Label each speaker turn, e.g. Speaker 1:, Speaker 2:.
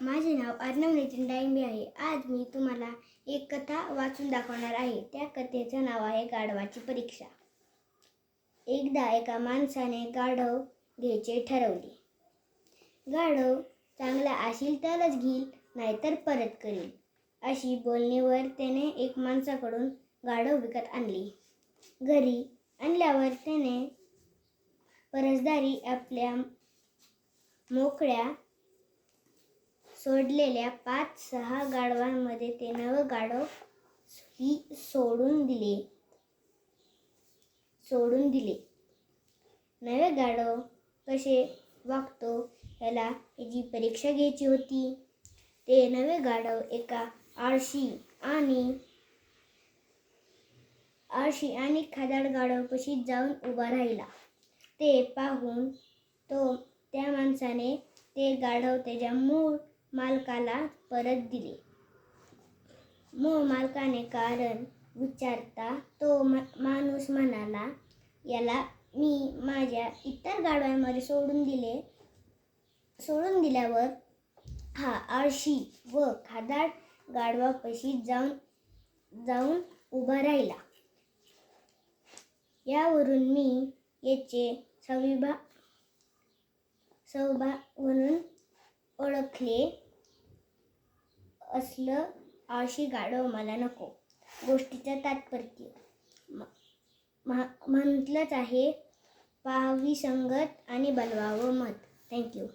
Speaker 1: माझे नाव अर्णव नितीन डाळिंबे आहे. आज मी तुम्हाला एक कथा वाचून दाखवणार आहे. त्या कथेचं नाव आहे गाढवाची परीक्षा. एकदा एका माणसाने गाढव घ्यायचे ठरवले. गाढव चांगला असेल तरच घेईल, नाहीतर परत करील, अशी बोलण्यावर त्याने एक माणसाकडून गाढव विकत आणले. घरी आणल्यावर त्याने परसदारी आपल्या मोकळ्या सोडलेल्या 5-6 गाढवांमध्ये ते नवं गाढव सोडून दिले. नवे गाढव कसे वागतो याची परीक्षा घ्यायची होती. ते नवे गाढव एका आळशी आणि खादाड गाढवापाशी जाऊन उभा राहिला. ते पाहून त्या माणसाने ते गाढव त्याच्या मूळ मालकाला परत दिले. मूळ मालकाने कारण विचारता तो माणूस म्हणाला, याला मी माझ्या इतर गाढवांमध्ये सोडून दिल्यावर हा आळशी व खादाड गाढवापाशी जाऊन उभा राहिला. यावरून मी याचे स्वभाव म्हणून ओळखले. असलं आळशी गाढव मला नको. गोष्टीचं तात्पर्य म्हटलंच आहे, पाहावी संगत आणि बलवावं मत. थँक्यू.